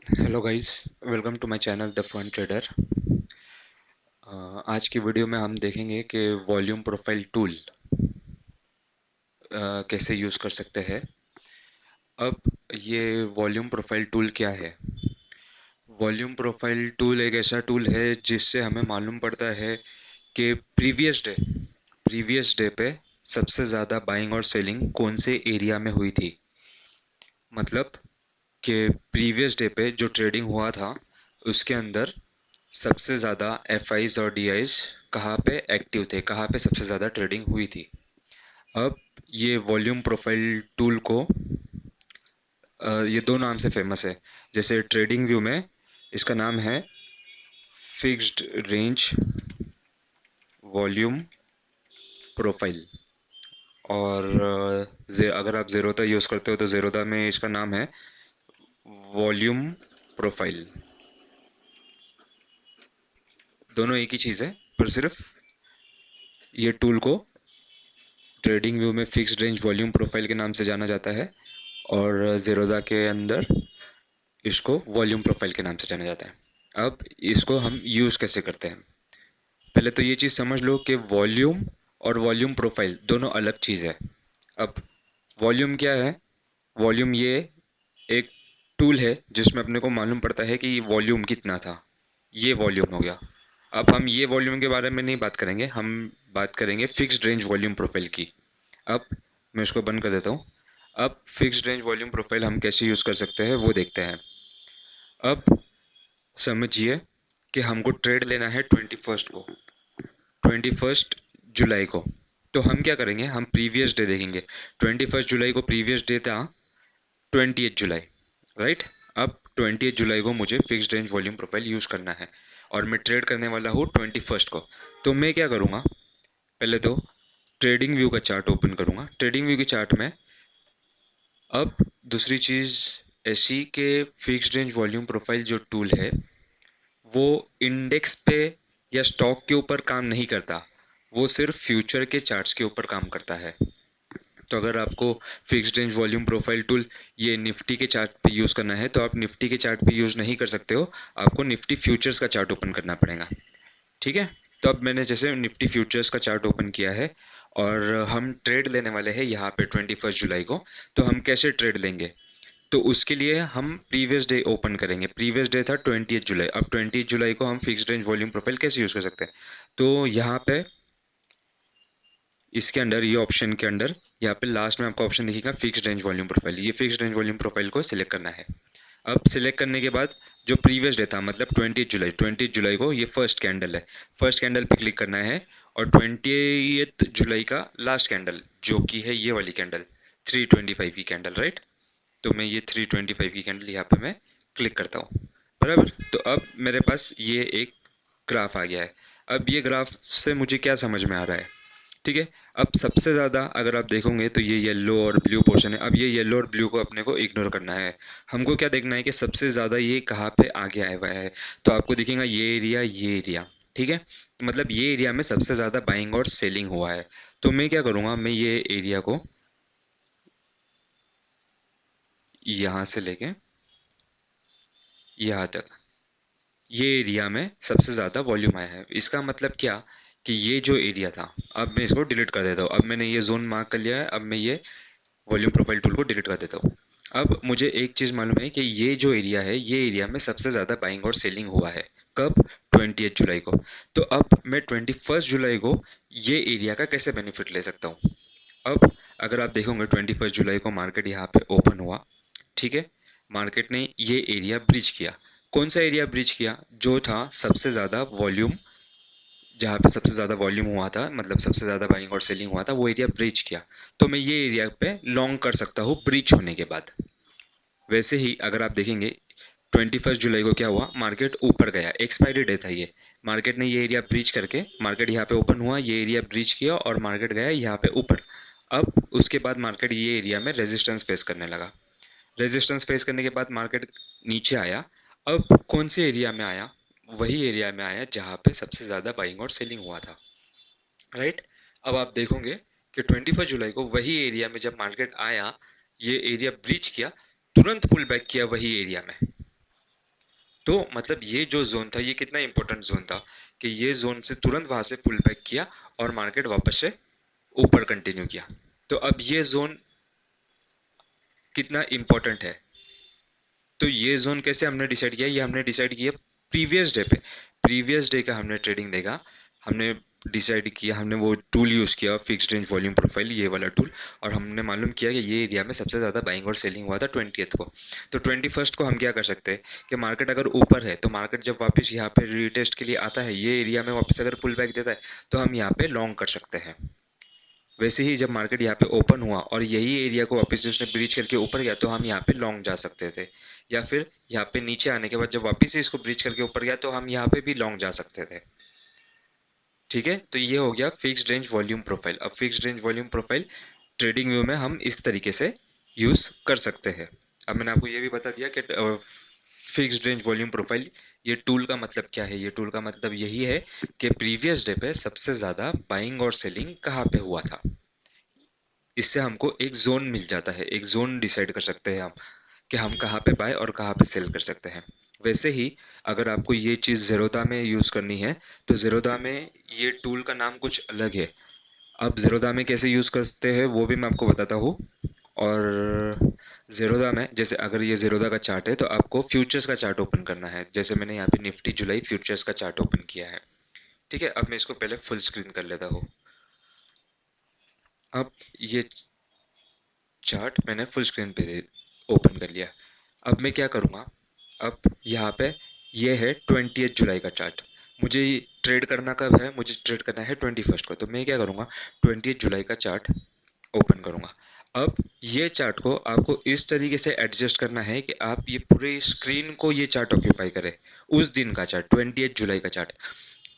Hello guys, welcome to my channel the fun trader. आज की video में हम देखेंगे कि वॉल्यूम प्रोफाइल टूल कैसे यूज़ कर सकते हैं। अब ये वॉल्यूम प्रोफाइल टूल क्या है? वॉल्यूम प्रोफाइल टूल एक ऐसा टूल है जिससे हमें मालूम पड़ता है कि प्रीवियस डे पे सबसे ज़्यादा बाइंग और सेलिंग कौन से एरिया में हुई थी। मतलब कि प्रीवियस डे पे जो ट्रेडिंग हुआ था उसके अंदर सबसे ज़्यादा एफ आईज और डी आईज कहाँ पे एक्टिव थे, कहाँ पे सबसे ज़्यादा ट्रेडिंग हुई थी। अब ये वॉल्यूम प्रोफाइल टूल को ये दो नाम से फेमस है। जैसे ट्रेडिंग व्यू में इसका नाम है फिक्स्ड रेंज वॉल्यूम प्रोफाइल। और अगर आप ज़ेरोधा यूज़ करते हो तो ज़ेरोधा में इसका नाम है वॉल्यूम प्रोफाइल। दोनों एक ही चीज़ है, पर सिर्फ ये टूल को ट्रेडिंग व्यू में फिक्स्ड रेंज वॉल्यूम प्रोफाइल के नाम से जाना जाता है और ज़ेरोधा के अंदर इसको वॉल्यूम प्रोफाइल के नाम से जाना जाता है। अब इसको हम यूज़ कैसे करते हैं? पहले तो ये चीज़ समझ लो कि वॉल्यूम और वॉल्यूम प्रोफाइल दोनों अलग चीज़ है। अब वॉल्यूम क्या है? वॉल्यूम ये एक टूल है जिसमें अपने को मालूम पड़ता है कि वॉल्यूम कितना था। ये वॉल्यूम हो गया। अब हम ये वॉल्यूम के बारे में नहीं बात करेंगे, हम बात करेंगे फिक्स्ड रेंज वॉल्यूम प्रोफाइल की। अब मैं इसको बंद कर देता हूँ। अब फिक्स्ड रेंज वॉल्यूम प्रोफाइल हम कैसे यूज़ कर सकते हैं वो देखते हैं। अब समझिए कि हमको ट्रेड लेना है 21st को, 21 जुलाई को। तो हम क्या करेंगे, हम प्रीवियस डे देखेंगे। 21 जुलाई को प्रीवियस डे था 20 जुलाई, राइट। अब 20 जुलाई को मुझे fixed range volume profile use करना है और मैं ट्रेड करने वाला हूँ 21st को। तो मैं क्या करूँगा, पहले तो ट्रेडिंग व्यू का चार्ट ओपन करूँगा। ट्रेडिंग व्यू के चार्ट में अब दूसरी चीज़ ऐसी कि फिक्स्ड रेंज वॉल्यूम प्रोफाइल जो टूल है वो इंडेक्स पे या स्टॉक के ऊपर काम नहीं करता, वो सिर्फ फ्यूचर के चार्ट्स के ऊपर काम करता है। तो अगर आपको fixed range volume profile tool ये निफ्टी के चार्ट पे यूज़ करना है तो आप निफ्टी के चार्ट पे यूज़ नहीं कर सकते हो, आपको निफ्टी फ्यूचर्स का चार्ट ओपन करना पड़ेगा। ठीक है। तो अब मैंने जैसे निफ्टी फ्यूचर्स का चार्ट ओपन किया है और हम ट्रेड लेने वाले हैं यहाँ पे 21 जुलाई को। तो हम कैसे ट्रेड लेंगे? तो उसके लिए हम प्रीवियस डे ओपन करेंगे। प्रीवियस डे था 20 जुलाई। अब 20 जुलाई को हम फिक्स्ड रेंज वॉल्यूम प्रोफाइल कैसे यूज़ कर सकते हैं? तो यहाँ पे इसके अंदर ये ऑप्शन के अंदर यहाँ पे लास्ट में आपको ऑप्शन दिखेगा फिक्स्ड रेंज वॉल्यूम प्रोफाइल। ये फिक्स्ड रेंज वॉल्यूम प्रोफाइल को सिलेक्ट करना है। अब सिलेक्ट करने के बाद जो प्रीवियस डे था मतलब 20 जुलाई को ये फर्स्ट कैंडल है, फर्स्ट कैंडल पे क्लिक करना है। और 20 जुलाई का लास्ट कैंडल जो कि है ये वाली कैंडल 325 की कैंडल, राइट। तो मैं ये 325 की कैंडल यहाँ पे मैं क्लिक करता हूँ, बराबर। तो अब मेरे पास ये एक ग्राफ आ गया है। अब ये ग्राफ से मुझे क्या समझ में आ रहा है? ठीक है। अब सबसे ज़्यादा अगर आप देखोगे तो ये येलो और ब्लू पोर्शन है। अब ये येलो और ब्लू को अपने को इग्नोर करना है। हमको क्या देखना है कि सबसे ज़्यादा ये कहाँ पे आगे आया हुआ है। तो आपको दिखेगा ये एरिया। ठीक है। मतलब ये एरिया में सबसे ज़्यादा बाइंग और सेलिंग हुआ है। तो मैं क्या करूँगा, मैं ये एरिया को यहाँ से लेके यहाँ तक, ये एरिया में सबसे ज़्यादा वॉल्यूम आया है। इसका मतलब क्या कि ये जो एरिया था, अब मैं इसको डिलीट कर देता हूँ। अब मैंने ये जोन मार्क कर लिया है, अब मैं ये वॉल्यूम प्रोफाइल टूल को डिलीट कर देता हूँ। अब मुझे एक चीज़ मालूम है कि ये जो एरिया है ये एरिया में सबसे ज़्यादा बाइंग और सेलिंग हुआ है। कब? 20 जुलाई को। तो अब मैं 21 जुलाई को ये एरिया का कैसे बेनिफिट ले सकता हूँ? अब अगर आप देखोगे 21 जुलाई को मार्केट यहाँ पे ओपन हुआ, ठीक है। मार्केट ने ये एरिया ब्रीच किया। कौन सा एरिया ब्रीच किया? जो था सबसे ज़्यादा वॉल्यूम, जहाँ पे सबसे ज़्यादा वॉल्यूम हुआ था, मतलब सबसे ज़्यादा बाइंग और सेलिंग हुआ था, वो एरिया ब्रीच किया। तो मैं ये एरिया पे लॉन्ग कर सकता हूँ ब्रीच होने के बाद। वैसे ही अगर आप देखेंगे 21 जुलाई को क्या हुआ, मार्केट ऊपर गया, एक्सपायरी डे था ये। मार्केट ने ये एरिया ब्रीच करके मार्केट यहाँ पे ओपन हुआ, ये एरिया ब्रीच किया और मार्केट गया यहाँ पे ऊपर। अब उसके बाद मार्केट ये एरिया में रेजिस्टेंस फेस करने लगा। रेजिस्टेंस फेस करने के बाद मार्केट नीचे आया। अब कौन से एरिया में आया? वही एरिया में आया जहाँ पे सबसे ज़्यादा बाइंग और सेलिंग हुआ था, राइट। अब आप देखोगे कि 21 जुलाई को वही एरिया में जब मार्केट आया, ये एरिया ब्रीच किया, तुरंत पुल बैक किया वही एरिया में। तो मतलब ये जो जोन था ये कितना इंपॉर्टेंट जोन था कि ये जोन से तुरंत वहां से पुल बैक किया और मार्केट वापस से ऊपर कंटिन्यू किया। तो अब ये जोन कितना इंपॉर्टेंट है, तो ये जोन कैसे हमने डिसाइड किया, ये हमने डिसाइड किया प्रीवियस डे पे। प्रीवियस डे का हमने ट्रेडिंग देखा, हमने डिसाइड किया, हमने वो टूल यूज किया फिक्स्ड रेंज वॉल्यूम प्रोफाइल, ये वाला टूल, और हमने मालूम किया कि ये एरिया में सबसे ज्यादा बाइंग और सेलिंग हुआ था 20th को। तो 21st को हम क्या कर सकते हैं कि मार्केट अगर ऊपर है तो मार्केट जब वापस यहाँ पे रीटेस्ट के लिए आता है, ये एरिया में वापस अगर पुल बैक देता है तो हम यहाँ पे लॉन्ग कर सकते हैं। वैसे ही जब मार्केट यहाँ पे ओपन हुआ और यही एरिया को वापस से उसने ब्रीच करके ऊपर गया तो हम यहाँ पे लॉन्ग जा सकते थे, या फिर यहाँ पे नीचे आने के बाद जब वापस से इसको ब्रीच करके ऊपर गया तो हम यहाँ पे भी लॉन्ग जा सकते थे। ठीक है, तो ये हो गया फिक्स्ड रेंज वॉल्यूम प्रोफाइल। अब fixed range volume profile trading view में हम इस तरीके से यूज कर सकते हैं। अब मैंने आपको ये भी बता दिया कि फिक्स्ड रेंज वॉल्यूम प्रोफाइल, ये टूल का मतलब क्या है। ये टूल का मतलब यही है कि प्रीवियस डे पे सबसे ज्यादा बाइंग और सेलिंग कहाँ पे हुआ था। इससे हमको एक जोन मिल जाता है, एक जोन डिसाइड कर सकते हैं हम कि हम कहाँ पे बाय और कहाँ पे सेल कर सकते हैं। वैसे ही अगर आपको ये चीज़ ज़ेरोधा में यूज़ करनी है तो ज़ेरोधा में ये टूल का नाम कुछ अलग है। अब ज़ेरोधा में कैसे यूज़ करते हैं वो भी मैं आपको बताता हूँ। और ज़ेरोधा में जैसे अगर ये ज़ेरोधा का चार्ट है तो आपको फ्यूचर्स का चार्ट ओपन करना है। जैसे मैंने यहाँ पे निफ्टी जुलाई फ्यूचर्स का चार्ट ओपन किया है। ठीक है, अब मैं इसको पहले फुल स्क्रीन कर लेता हूँ। अब ये चार्ट मैंने फुल स्क्रीन पे ओपन कर लिया। अब मैं क्या करूँगा, अब यहाँ पे ये है 20 जुलाई का चार्ट। मुझे ट्रेड करना कब है, मुझे ट्रेड करना है 21st को। तो मैं क्या करूँगा, 20 जुलाई का चार्ट ओपन करूँगा। अब ये चार्ट को आपको इस तरीके से एडजस्ट करना है कि आप ये पूरे स्क्रीन को ये चार्ट ऑक्यूपाई करे, उस दिन का चार्ट 20 जुलाई का चार्ट।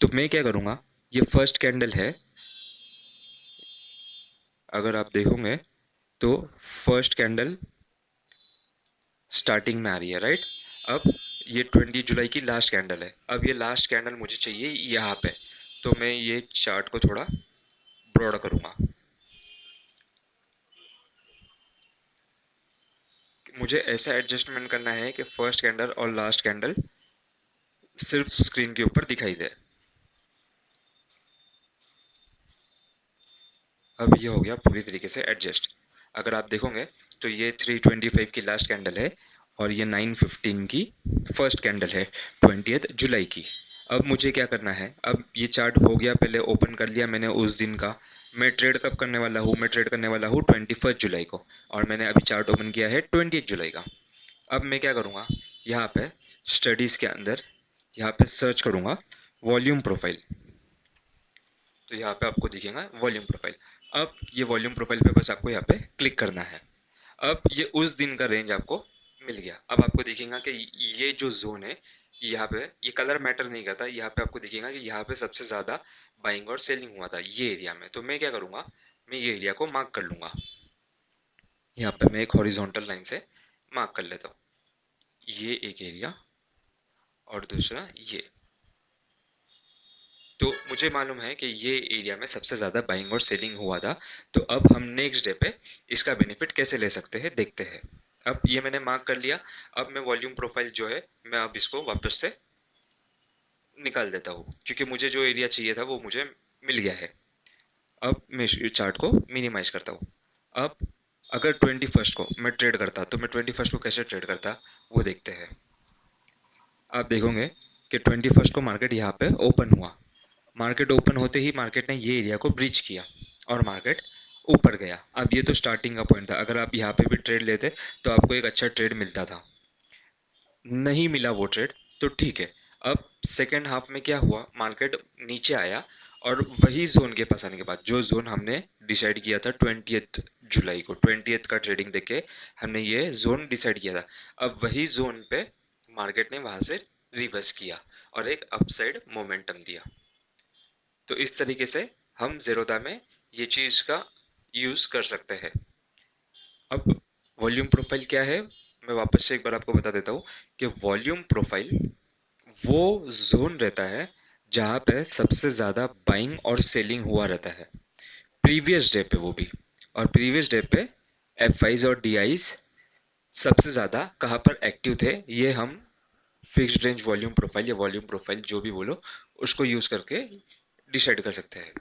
तो मैं क्या करूँगा, ये फर्स्ट कैंडल है, अगर आप देखोगे तो फर्स्ट कैंडल स्टार्टिंग में आ रही है, राइट। अब ये 20 जुलाई की लास्ट कैंडल है। अब ये लास्ट कैंडल मुझे चाहिए यहाँ पे, तो मैं ये चार्ट को थोड़ा ब्रॉड करूंगा। मुझे ऐसा एडजस्टमेंट करना है कि फर्स्ट कैंडल और लास्ट कैंडल सिर्फ स्क्रीन के ऊपर दिखाई दे। अब ये हो गया पूरी तरीके से एडजस्ट। अगर आप देखोगे तो ये 325 की लास्ट कैंडल है और ये 915 की फर्स्ट कैंडल है 20 जुलाई की। अब मुझे क्या करना है, अब ये चार्ट हो गया, पहले ओपन कर लिया मैंने उस दिन का। मैं ट्रेड कब करने वाला हूँ, मैं ट्रेड करने वाला हूँ 21 जुलाई को, और मैंने अभी चार्ट ओपन किया है 20 जुलाई का। अब मैं क्या करूँगा, यहाँ पे स्टडीज़ के अंदर यहाँ पे सर्च करूँगा वॉल्यूम प्रोफाइल। तो यहाँ पे आपको दिखेगा वॉल्यूम प्रोफाइल। अब ये वॉल्यूम प्रोफाइल पे बस आपको यहाँ पे क्लिक करना है। अब ये उस दिन का रेंज आपको मिल गया। अब आपको दिखेगा कि ये जो जोन है, यहाँ पे ये कलर मैटर नहीं करता, यहाँ पे आपको दिखेगा कि यहाँ पे सबसे ज्यादा बाइंग और सेलिंग हुआ था ये एरिया में। तो मैं क्या करूँगा, मैं ये एरिया को मार्क कर लूंगा। यहाँ पे मैं एक हॉरिजॉन्टल लाइन से मार्क कर लेता हूँ, ये एक एरिया और दूसरा ये। तो मुझे मालूम है कि ये एरिया में सबसे ज़्यादा बाइंग और सेलिंग हुआ था। तो अब हम नेक्स्ट डे पे इसका बेनिफिट कैसे ले सकते हैं देखते हैं। अब ये मैंने मार्क कर लिया। अब मैं वॉल्यूम प्रोफाइल जो है मैं अब इसको वापस से निकाल देता हूँ, क्योंकि मुझे जो एरिया चाहिए था वो मुझे मिल गया है। अब मैं इस चार्ट को मिनिमाइज करता हूँ। अब अगर 21st को मैं ट्रेड करता तो मैं 21st को कैसे ट्रेड करता वो देखते हैं। आप देखोगे कि 21st को मार्केट यहाँ पे ओपन हुआ। मार्केट ओपन होते ही मार्केट ने ये एरिया को ब्रीच किया और मार्केट ऊपर गया। अब ये तो स्टार्टिंग का पॉइंट था, अगर आप यहाँ पे भी ट्रेड लेते तो आपको एक अच्छा ट्रेड मिलता था। नहीं मिला वो ट्रेड तो ठीक है। अब सेकेंड हाफ में क्या हुआ, मार्केट नीचे आया और वही जोन के पास आने के बाद, जो जोन हमने डिसाइड किया था 20 जुलाई को, 20 का ट्रेडिंग देके हमने ये जोन डिसाइड किया था। अब वही जोन पे मार्केट ने वहां से रिवर्स किया और एक अपसाइड मोमेंटम दिया। तो इस तरीके से हम ज़ेरोधा में ये चीज़ का यूज़ कर सकते हैं। अब वॉल्यूम प्रोफाइल क्या है, मैं वापस से एक बार आपको बता देता हूँ कि वॉल्यूम प्रोफाइल वो जोन रहता है जहाँ पे सबसे ज़्यादा बाइंग और सेलिंग हुआ रहता है प्रीवियस डे पे, वो भी। और प्रीवियस डे पे एफ आईज और डी आईज सबसे ज़्यादा कहाँ पर एक्टिव थे ये हम फिक्स्ड रेंज वॉल्यूम प्रोफाइल या वॉल्यूम प्रोफाइल जो भी बोलो, उसको यूज करके डिसाइड कर सकते हैं।